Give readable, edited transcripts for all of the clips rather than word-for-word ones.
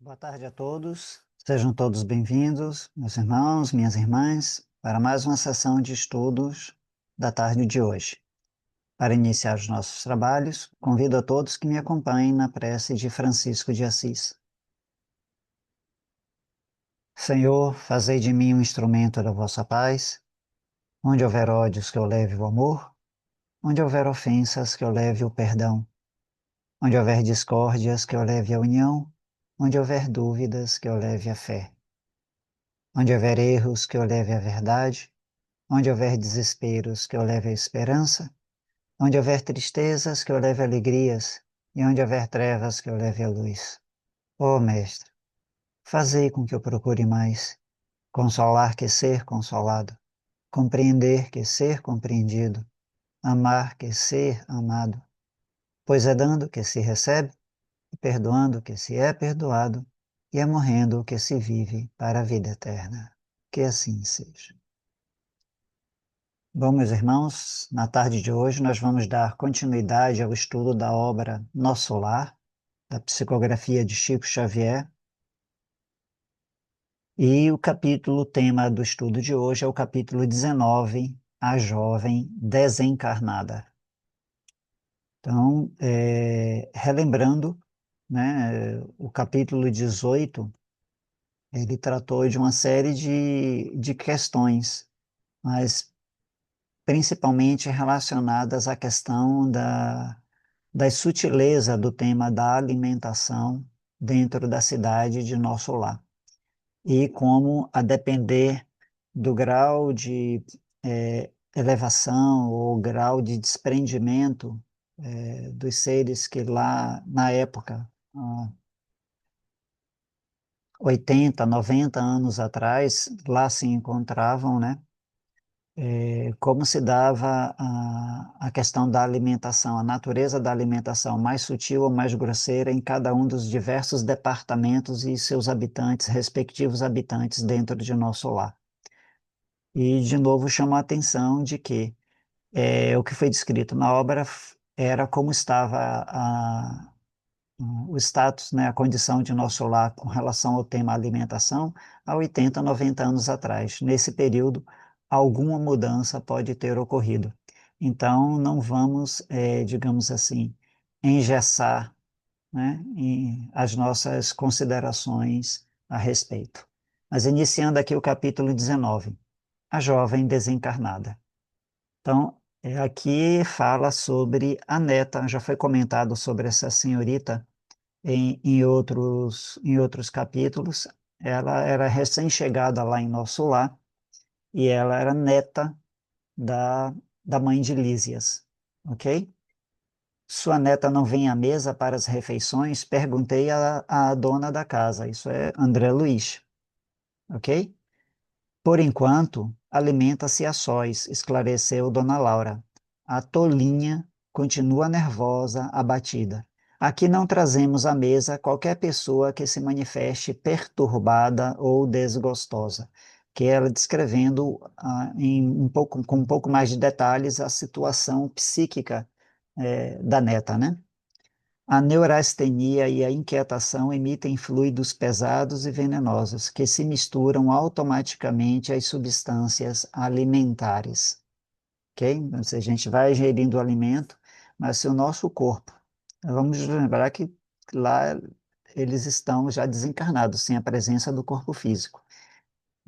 Boa tarde a todos, sejam todos bem-vindos, meus irmãos, minhas irmãs, para mais uma sessão de estudos da tarde de hoje. Para iniciar os nossos trabalhos, convido a todos que me acompanhem na prece de Francisco de Assis. Senhor, fazei de mim um instrumento da vossa paz, onde houver ódios que eu leve o amor, onde houver ofensas que eu leve o perdão, onde houver discórdias que eu leve a união, onde houver dúvidas que eu leve a fé. Onde houver erros, que eu leve à verdade. Onde houver desesperos, que eu leve à esperança. Onde houver tristezas, que eu leve a alegrias. E onde houver trevas, que eu leve a luz. Ó Mestre, fazei com que eu procure mais consolar que ser consolado, compreender que ser compreendido, amar que ser amado. Pois é dando que se recebe, e perdoando que se é perdoado, e é morrendo que se vive para a vida eterna. Que assim seja. Bom, meus irmãos, na tarde de hoje nós vamos dar continuidade ao estudo da obra Nosso Lar, da psicografia de Chico Xavier. E o tema do estudo de hoje é o capítulo 19, A Jovem Desencarnada. Então, relembrando, né, o capítulo 18, ele tratou de uma série de questões, mas principalmente relacionadas à questão da sutileza do tema da alimentação dentro da cidade de Nosso Lar. E como, a depender do grau de elevação ou grau de desprendimento dos seres que lá, na época, 80, 90 anos atrás, lá se encontravam, né? Como se dava a questão da alimentação, a natureza da alimentação, mais sutil ou mais grosseira em cada um dos diversos departamentos e seus habitantes, respectivos habitantes dentro de Nosso Lar. E, de novo, chama a atenção de que o que foi descrito na obra era como estava o status, né, a condição de Nosso Lar com relação ao tema alimentação há 80, 90 anos atrás. Nesse período, alguma mudança pode ter ocorrido. Então, não vamos, digamos assim, engessar, né, as nossas considerações a respeito. Mas iniciando aqui o capítulo 19, A Jovem Desencarnada. Então, aqui fala sobre a neta, já foi comentado sobre essa senhorita em outros capítulos. Ela era recém-chegada lá em Nosso Lar e ela era neta da mãe de Lísias, ok? Sua neta não vem à mesa para as refeições? Perguntei à dona da casa, isso é André Luiz, ok? Por enquanto, alimenta-se a sós, esclareceu Dona Laura. A tolinha continua nervosa, abatida. Aqui não trazemos à mesa qualquer pessoa que se manifeste perturbada ou desgostosa, que ela descrevendo com um pouco mais de detalhes a situação psíquica da neta, né? A neurastenia e a inquietação emitem fluidos pesados e venenosos que se misturam automaticamente às substâncias alimentares. Ok? Então, se a gente vai ingerindo o alimento, mas se o nosso corpo, vamos lembrar que lá eles estão já desencarnados, sem a presença do corpo físico.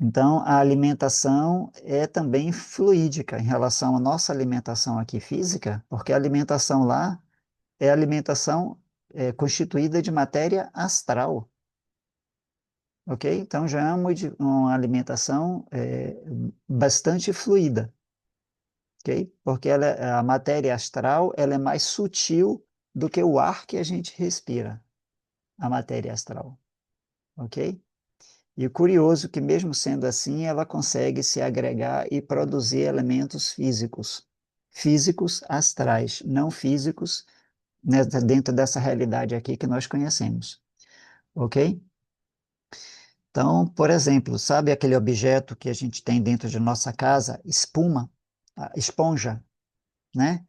Então, a alimentação é também fluídica em relação à nossa alimentação aqui física, porque a alimentação lá é alimentação constituída de matéria astral, ok? Então já é uma alimentação bastante fluida, ok? Porque a matéria astral ela é mais sutil do que o ar que a gente respira, a matéria astral, ok? E o curioso é que mesmo sendo assim, ela consegue se agregar e produzir elementos físicos, físicos astrais, não físicos dentro dessa realidade aqui que nós conhecemos, ok? Então, por exemplo, sabe aquele objeto que a gente tem dentro de nossa casa, espuma, a esponja, né?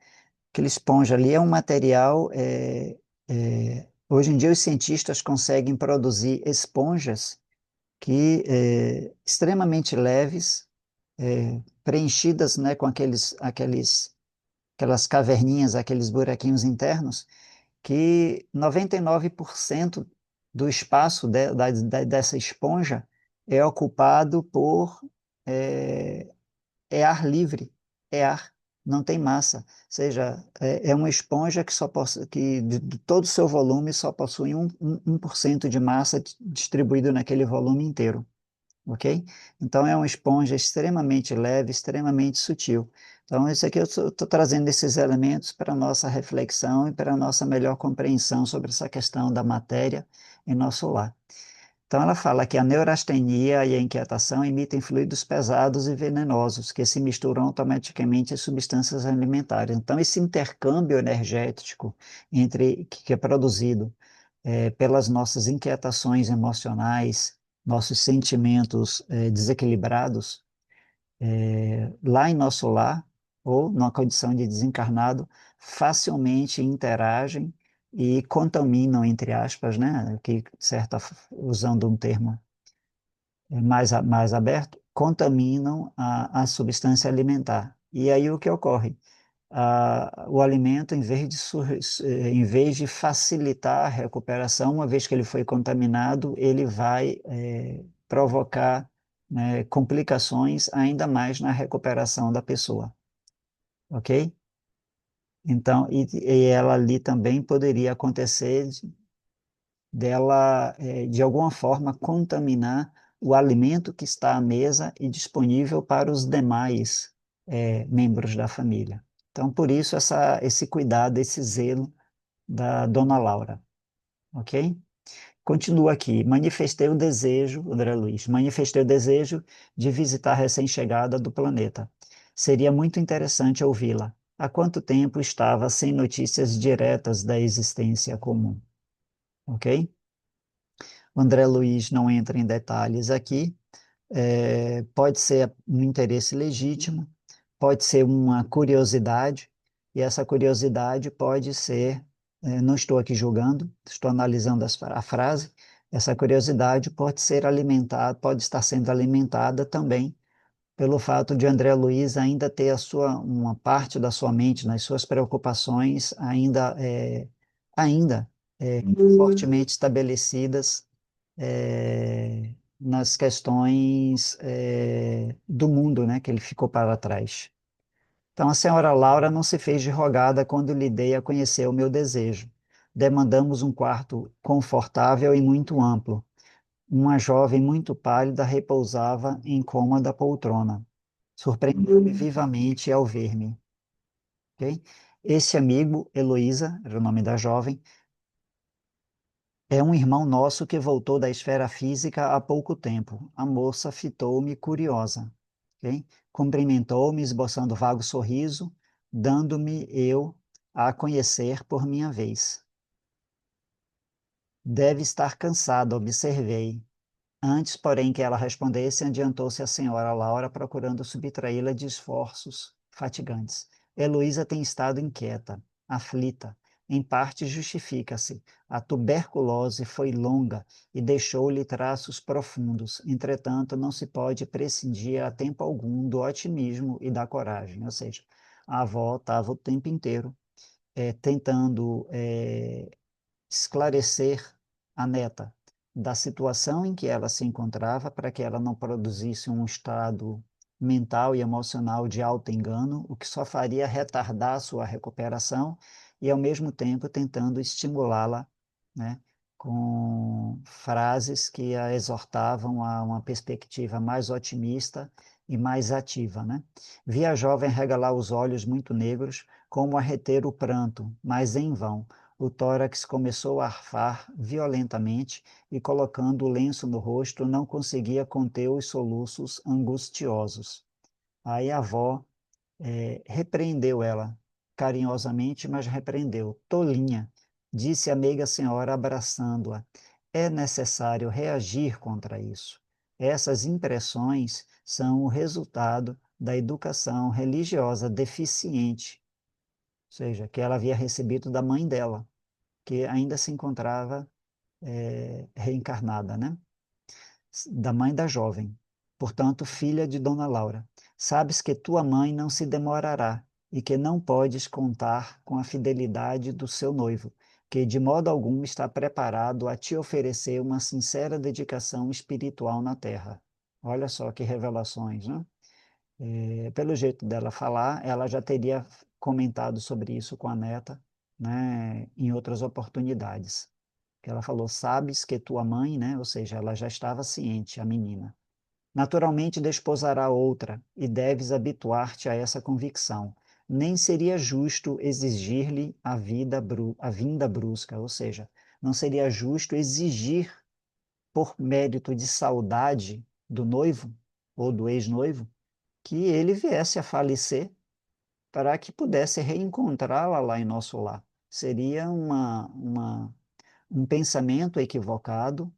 Aquele esponja ali é um material Hoje em dia, os cientistas conseguem produzir esponjas que extremamente leves, preenchidas, né, com aquelas caverninhas, aqueles buraquinhos internos, que 99% do espaço dessa esponja é ocupado por é, ar livre, é ar, não tem massa. Ou seja, é uma esponja que que de todo o seu volume só possui 1% de massa distribuído naquele volume inteiro, ok? Então é uma esponja extremamente leve, extremamente sutil. Então, isso aqui eu estou trazendo esses elementos para a nossa reflexão e para a nossa melhor compreensão sobre essa questão da matéria em nosso lar. Então, ela fala que a neurastenia e a inquietação emitem fluidos pesados e venenosos que se misturam automaticamente às substâncias alimentares. Então, esse intercâmbio energético que é produzido pelas nossas inquietações emocionais, nossos sentimentos desequilibrados, lá em nosso lar, ou numa condição de desencarnado, facilmente interagem e contaminam, entre aspas, né, que usando um termo mais aberto, contaminam a substância alimentar. E aí o que ocorre? O alimento, em vez de facilitar a recuperação, uma vez que ele foi contaminado, ele vai provocar, né, complicações ainda mais na recuperação da pessoa, ok? Então, e ela ali também poderia acontecer dela, de alguma forma, contaminar o alimento que está à mesa e disponível para os demais, membros da família. Então, por isso, esse cuidado, esse zelo da dona Laura, ok? Continua aqui. André Luiz, manifestei o desejo de visitar a recém-chegada do planeta. Seria muito interessante ouvi-la. Há quanto tempo estava sem notícias diretas da existência comum? Ok? O André Luiz não entra em detalhes aqui. Pode ser um interesse legítimo, pode ser uma curiosidade, e essa curiosidade pode ser, não estou aqui julgando, estou analisando a frase, essa curiosidade pode ser alimentada, pode estar sendo alimentada também pelo fato de André Luiz ainda ter uma parte da sua mente, nas suas preocupações ainda fortemente estabelecidas nas questões do mundo, né, que ele ficou para trás. Então, a senhora Laura não se fez de rogada quando lhe dei a conhecer o meu desejo. Demandamos um quarto confortável e muito amplo. Uma jovem muito pálida repousava em cômoda poltrona. Surpreendeu-me vivamente ao ver-me. Ok? Esse amigo, Heloísa, era o nome da jovem, é um irmão nosso que voltou da esfera física há pouco tempo. A moça fitou-me curiosa. Ok? Cumprimentou-me, esboçando vago sorriso, dando-me eu a conhecer por minha vez. Deve estar cansada, observei. Antes, porém, que ela respondesse, adiantou-se a senhora Laura, procurando subtraí-la de esforços fatigantes. Heloísa tem estado inquieta, aflita. Em parte justifica-se. A tuberculose foi longa e deixou-lhe traços profundos. Entretanto, não se pode prescindir a tempo algum do otimismo e da coragem. Ou seja, a avó estava o tempo inteiro tentando esclarecer a neta da situação em que ela se encontrava, para que ela não produzisse um estado mental e emocional de auto-engano, o que só faria retardar a sua recuperação e, ao mesmo tempo, tentando estimulá-la, né, com frases que a exortavam a uma perspectiva mais otimista e mais ativa, né? Vi a jovem regalar os olhos muito negros, como a reter o pranto, mas em vão. O tórax começou a arfar violentamente e, colocando o lenço no rosto, não conseguia conter os soluços angustiosos. Aí a avó repreendeu ela, carinhosamente, mas repreendeu. Tolinha, disse a meiga senhora, abraçando-a. É necessário reagir contra isso. Essas impressões são o resultado da educação religiosa deficiente, ou seja, que ela havia recebido da mãe dela, que ainda se encontrava reencarnada, né? Da mãe da jovem, portanto, filha de Dona Laura. Sabes que tua mãe não se demorará e que não podes contar com a fidelidade do seu noivo, que de modo algum está preparado a te oferecer uma sincera dedicação espiritual na terra. Olha só que revelações, né? Pelo jeito dela falar, ela já teria comentado sobre isso com a neta, né, em outras oportunidades. Que ela falou, sabes que tua mãe, né, ou seja, ela já estava ciente, a menina. Naturalmente desposará outra, e deves habituar-te a essa convicção. Nem seria justo exigir-lhe a vinda brusca, ou seja, não seria justo exigir, por mérito de saudade do noivo ou do ex-noivo, que ele viesse a falecer para que pudesse reencontrá-la lá em nosso lar. Seria um pensamento equivocado,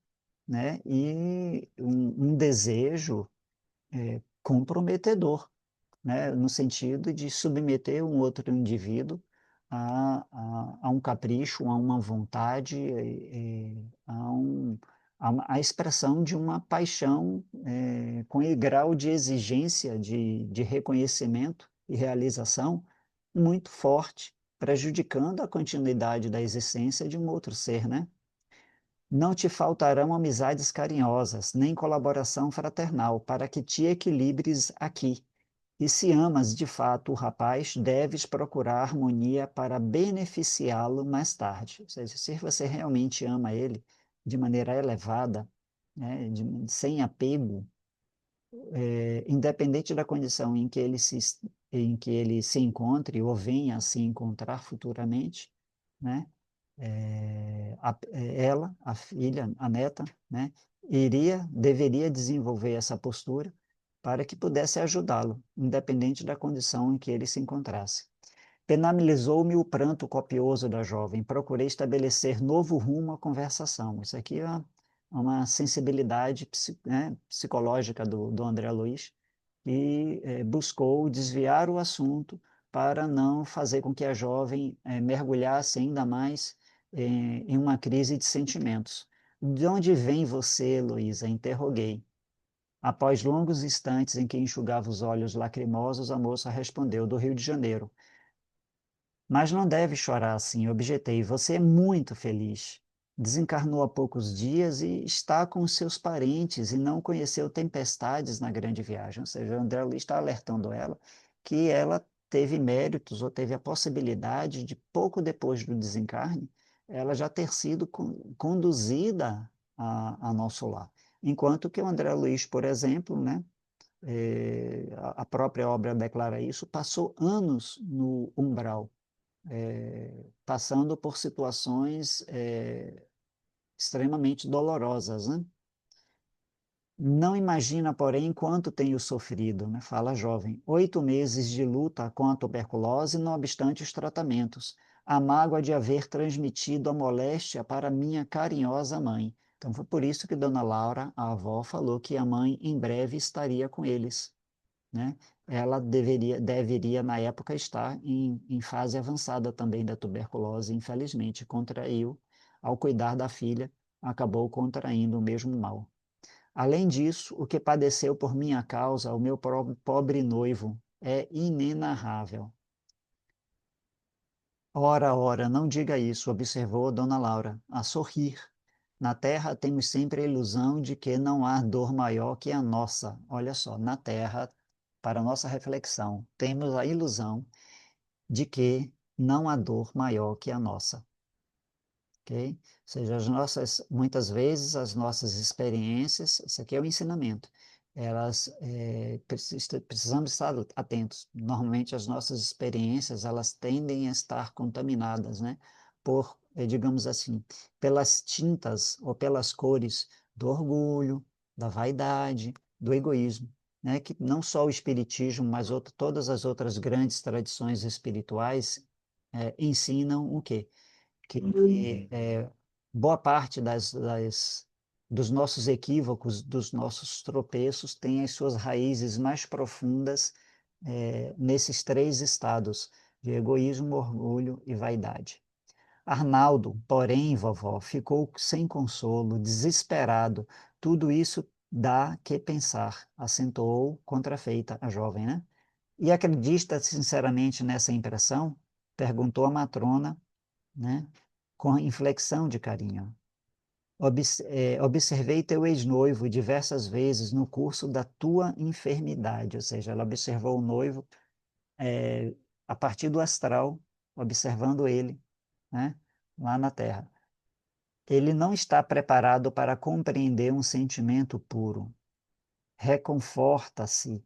né? E um desejo comprometedor, né? No sentido de submeter um outro indivíduo a um capricho, a uma vontade, a expressão de uma paixão com grau de exigência, de reconhecimento e realização muito forte, prejudicando a continuidade da existência de um outro ser, né? Não te faltarão amizades carinhosas, nem colaboração fraternal, para que te equilibres aqui. E se amas de fato o rapaz, deves procurar harmonia para beneficiá-lo mais tarde. Ou seja, se você realmente ama ele de maneira elevada, né, sem apego, independente da condição em que ele se encontre ou venha a se encontrar futuramente, né, ela, a filha, a neta, né, deveria desenvolver essa postura para que pudesse ajudá-lo, independente da condição em que ele se encontrasse. Penalizou-me o pranto copioso da jovem, procurei estabelecer novo rumo à conversação. Isso aqui é uma sensibilidade né, psicológica do André Luiz, e buscou desviar o assunto para não fazer com que a jovem mergulhasse ainda mais em uma crise de sentimentos. De onde vem você, Heloísa? Interroguei. Após longos instantes em que enxugava os olhos lacrimosos, a moça respondeu: do Rio de Janeiro. Mas não deve chorar assim, objetei. Você é muito feliz. Desencarnou há poucos dias e está com seus parentes e não conheceu tempestades na grande viagem. Ou seja, o André Luiz está alertando ela que ela teve méritos ou teve a possibilidade de, pouco depois do desencarne, ela já ter sido conduzida a nosso lar. Enquanto que o André Luiz, por exemplo, né, a própria obra declara isso, passou anos no umbral passando por situações extremamente dolorosas, né? Não imagina, porém, quanto tenho sofrido, né? Fala a jovem. 8 meses de luta com a tuberculose, não obstante os tratamentos. A mágoa de haver transmitido a moléstia para minha carinhosa mãe. Então, foi por isso que Dona Laura, a avó, falou que a mãe em breve estaria com eles, né? Ela deveria, na época, estar em fase avançada também da tuberculose, infelizmente, contraiu, ao cuidar da filha, acabou contraindo o mesmo mal. Além disso, o que padeceu por minha causa, o meu pobre noivo, é inenarrável. Ora, ora, não diga isso, observou Dona Laura, a sorrir. Na Terra temos sempre a ilusão de que não há dor maior que a nossa. Olha só, na Terra, para nossa reflexão, temos a ilusão de que não há dor maior que a nossa. Ok? Ou seja, muitas vezes as nossas experiências, isso aqui é o ensinamento, elas precisamos estar atentos. Normalmente as nossas experiências elas tendem a estar contaminadas, né, por, digamos assim, pelas tintas ou pelas cores do orgulho, da vaidade, do egoísmo, né, que não só o espiritismo, mas todas as outras grandes tradições espirituais ensinam o quê? Que boa parte dos nossos equívocos, dos nossos tropeços, tem as suas raízes mais profundas nesses três estados de egoísmo, orgulho e vaidade. Arnaldo, porém, vovó, ficou sem consolo, desesperado. Tudo isso dá que pensar, acentuou contrafeita a jovem, né? E acredita sinceramente nessa impressão? Perguntou a matrona, né? Com inflexão de carinho. Observei teu ex-noivo diversas vezes no curso da tua enfermidade, ou seja, ela observou o noivo a partir do astral, observando ele, né? Lá na Terra. Ele não está preparado para compreender um sentimento puro. Reconforta-se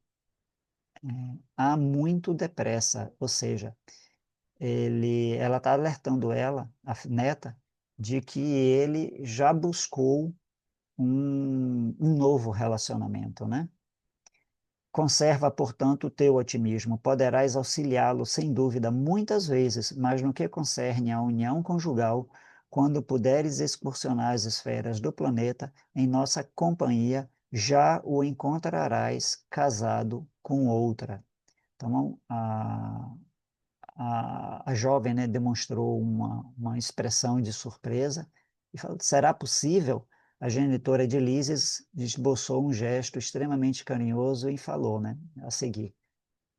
há muito depressa, ou seja, ela está alertando ela, a neta, de que ele já buscou um novo relacionamento, né? Conserva, portanto, o teu otimismo. Poderás auxiliá-lo, sem dúvida, muitas vezes, mas no que concerne à união conjugal, quando puderes excursionar as esferas do planeta, em nossa companhia, já o encontrarás casado com outra. Então, a jovem, né, demonstrou uma expressão de surpresa e falou: será possível? A genitora de Lises esboçou um gesto extremamente carinhoso e falou, né, a seguir: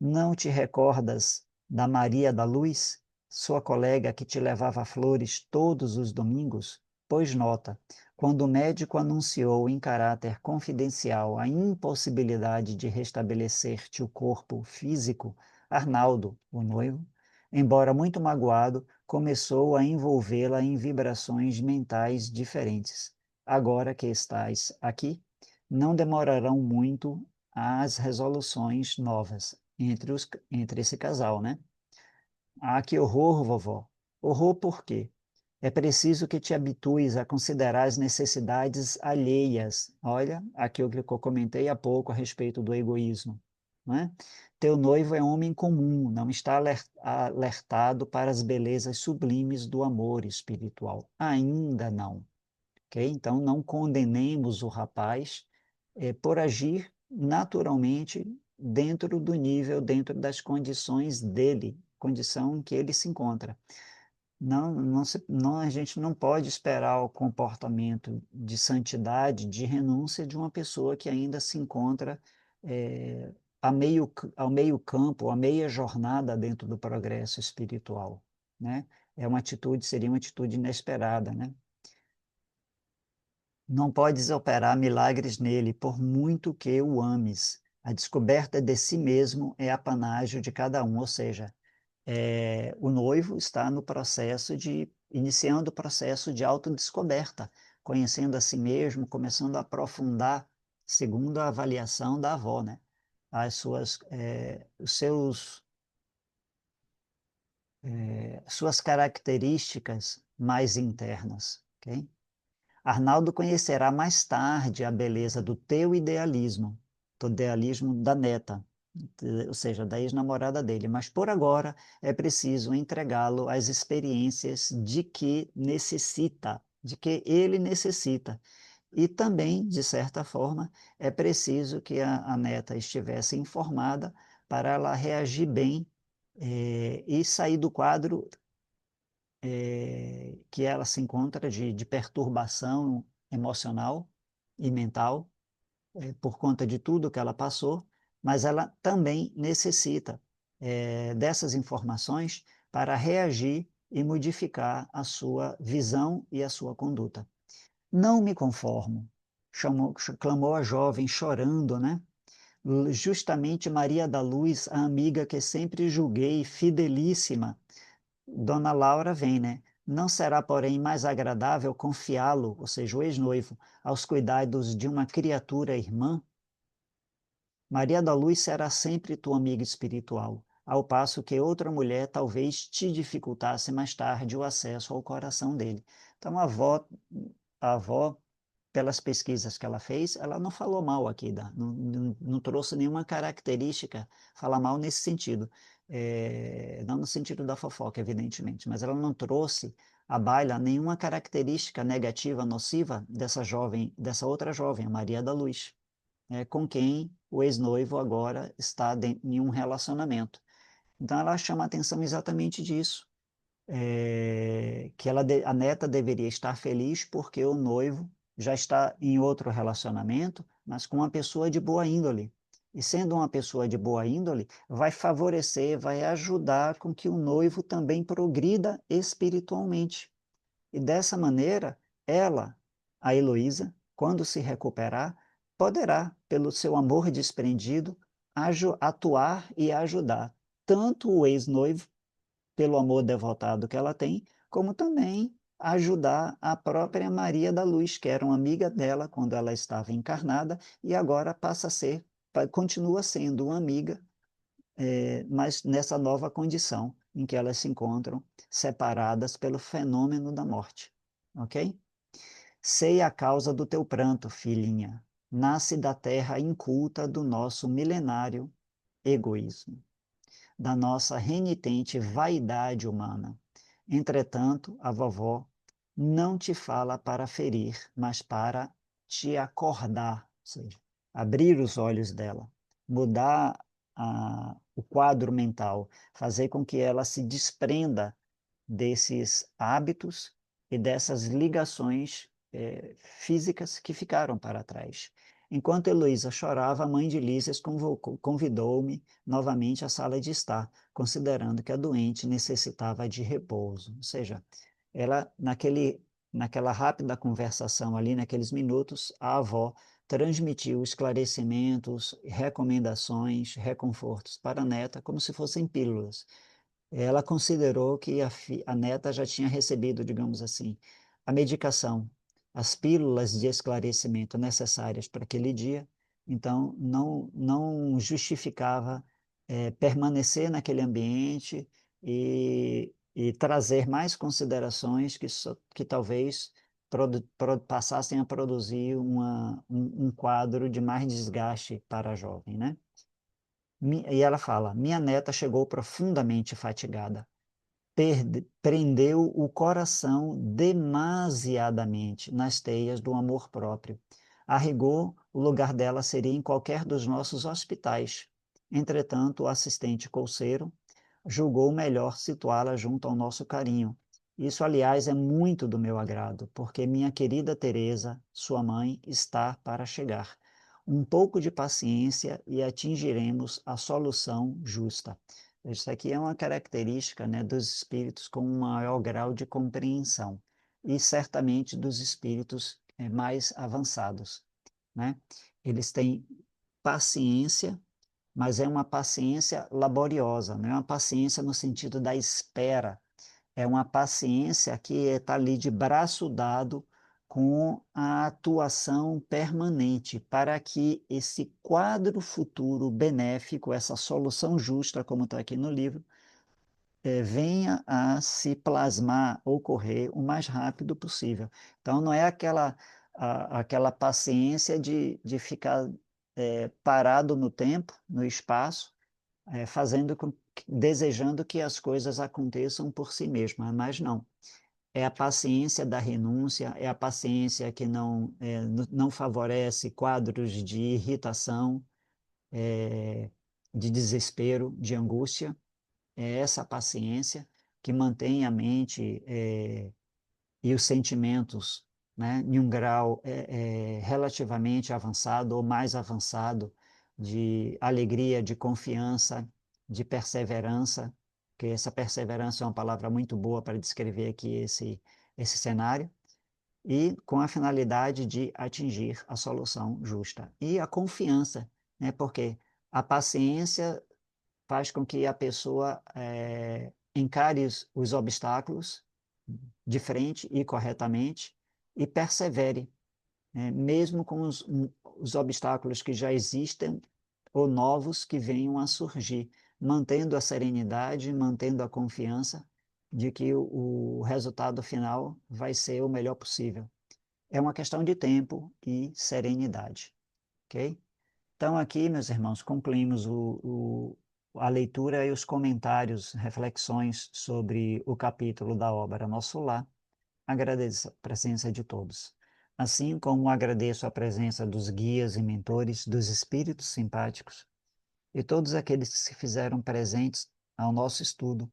não te recordas da Maria da Luz, sua colega que te levava flores todos os domingos? Pois nota, quando o médico anunciou em caráter confidencial a impossibilidade de restabelecer-te o corpo físico, Arnaldo, o noivo, embora muito magoado, começou a envolvê-la em vibrações mentais diferentes. Agora que estás aqui, não demorarão muito as resoluções novas entre esse casal, né? Ah, que horror, vovó. Horror por quê? É preciso que te habitues a considerar as necessidades alheias. Olha, aquilo que eu comentei há pouco a respeito do egoísmo, né? Teu noivo é homem comum, não está alertado para as belezas sublimes do amor espiritual. Ainda não. Ok? Então, não condenemos o rapaz por agir naturalmente dentro do nível, dentro das condições dele, condição em que ele se encontra. Não, a gente não pode esperar o comportamento de santidade, de renúncia de uma pessoa que ainda se encontra ao meio campo, a meia jornada dentro do progresso espiritual, né? Seria uma atitude inesperada, né? Não podes operar milagres nele, por muito que o ames. A descoberta de si mesmo é apanágio de cada um, ou seja, o noivo está no processo iniciando o processo de autodescoberta, conhecendo a si mesmo, começando a aprofundar, segundo a avaliação da avó, né? Suas características mais internas, ok? Arnaldo conhecerá mais tarde a beleza do idealismo da neta, ou seja, da ex-namorada dele, mas por agora é preciso entregá-lo às experiências de que ele necessita. E também, de certa forma, é preciso que a neta estivesse informada para ela reagir bem e sair do quadro que ela se encontra de perturbação emocional e mental por conta de tudo que ela passou, mas ela também necessita dessas informações para reagir e modificar a sua visão e a sua conduta. Não me conformo, clamou a jovem chorando, né? Justamente Maria da Luz, a amiga que sempre julguei fidelíssima, Dona Laura vem, né? Não será, porém, mais agradável confiá-lo, ou seja, o ex-noivo, aos cuidados de uma criatura irmã? Maria da Luz será sempre tua amiga espiritual, ao passo que outra mulher talvez te dificultasse mais tarde o acesso ao coração dele. Então, a avó, pelas pesquisas que ela fez, ela não falou mal aqui, não trouxe nenhuma característica falar mal nesse sentido. Não no sentido da fofoca, evidentemente, mas ela não trouxe à baila nenhuma característica negativa, nociva dessa jovem, dessa outra jovem, a Maria da Luz, com quem o ex-noivo agora está em um relacionamento. Então ela chama a atenção exatamente disso. que a neta deveria estar feliz porque o noivo já está em outro relacionamento, mas com uma pessoa de boa índole. E sendo uma pessoa de boa índole, vai favorecer, vai ajudar com que o noivo também progrida espiritualmente. E dessa maneira, ela, a Heloísa, quando se recuperar, poderá, pelo seu amor desprendido, atuar e ajudar tanto o ex-noivo, pelo amor devotado que ela tem, como também ajudar a própria Maria da Luz, que era uma amiga dela quando ela estava encarnada e agora passa a ser, continua sendo uma amiga, mas nessa nova condição em que elas se encontram separadas pelo fenômeno da morte. Ok? Sei a causa do teu pranto, filhinha. Nasce da terra inculta do nosso milenário egoísmo, da nossa renitente vaidade humana. Entretanto, a vovó não te fala para ferir, mas para te acordar, ou seja, abrir os olhos dela, mudar o quadro mental, fazer com que ela se desprenda desses hábitos e dessas ligações físicas que ficaram para trás. Enquanto Heloísa chorava, a mãe de Lísias convidou-me novamente à sala de estar, considerando que a doente necessitava de repouso. Ou seja, ela, naquela rápida conversação ali, naqueles minutos, a avó transmitiu esclarecimentos, recomendações, reconfortos para a neta, como se fossem pílulas. Ela considerou que a neta já tinha recebido, digamos assim, a medicação, as pílulas de esclarecimento necessárias para aquele dia, então não justificava permanecer naquele ambiente e trazer mais considerações que talvez passassem a produzir um quadro de mais desgaste para a jovem, né? E ela fala: minha neta chegou profundamente fatigada, prendeu o coração demasiadamente nas teias do amor próprio. A rigor, o lugar dela seria em qualquer dos nossos hospitais. Entretanto, o assistente colceiro julgou melhor situá-la junto ao nosso carinho. Isso, aliás, é muito do meu agrado, porque minha querida Teresa, sua mãe, está para chegar. Um pouco de paciência e atingiremos a solução justa. Isso aqui é uma característica, né, dos espíritos com um maior grau de compreensão e certamente dos espíritos mais avançados, né? Eles têm paciência, mas é uma paciência laboriosa, não é uma paciência no sentido da espera, é uma paciência que está ali de braço dado com a atuação permanente para que esse quadro futuro benéfico, essa solução justa, como está aqui no livro, venha a se plasmar, ocorrer o mais rápido possível. Então, não é aquela paciência de ficar parado no tempo, no espaço, desejando que as coisas aconteçam por si mesmas, mas não. É a paciência da renúncia, é a paciência que não favorece quadros de irritação, de desespero, de angústia. É essa paciência que mantém a mente e os sentimentos, né, em um grau relativamente avançado ou mais avançado de alegria, de confiança, de perseverança, que essa perseverança é uma palavra muito boa para descrever aqui esse cenário, e com a finalidade de atingir a solução justa. E a confiança, né, porque a paciência faz com que a pessoa encare os obstáculos de frente e corretamente e persevere, né, mesmo com os obstáculos que já existem ou novos que venham a surgir, mantendo a serenidade, mantendo a confiança de que o resultado final vai ser o melhor possível. É uma questão de tempo e serenidade, ok? Então, aqui, meus irmãos, concluímos a leitura e os comentários, reflexões sobre o capítulo da obra Nosso Lar. Agradeço a presença de todos. Assim como agradeço a presença dos guias e mentores, dos espíritos simpáticos e todos aqueles que se fizeram presentes ao nosso estudo,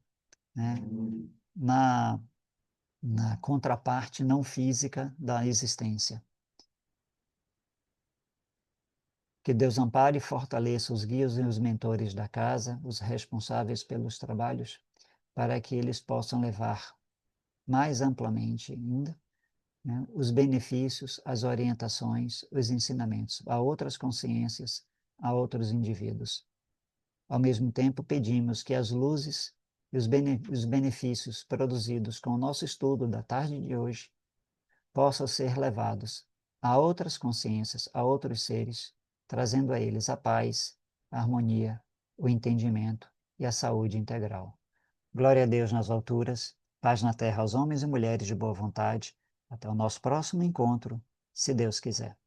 né? na contraparte não física da existência. Que Deus ampare e fortaleça os guias e os mentores da casa, os responsáveis pelos trabalhos, para que eles possam levar mais amplamente ainda, né, os benefícios, as orientações, os ensinamentos a outras consciências, a outros indivíduos. Ao mesmo tempo, pedimos que as luzes e os benefícios produzidos com o nosso estudo da tarde de hoje possam ser levados a outras consciências, a outros seres, trazendo a eles a paz, a harmonia, o entendimento e a saúde integral. Glória a Deus nas alturas, paz na terra aos homens e mulheres de boa vontade. Até o nosso próximo encontro, se Deus quiser.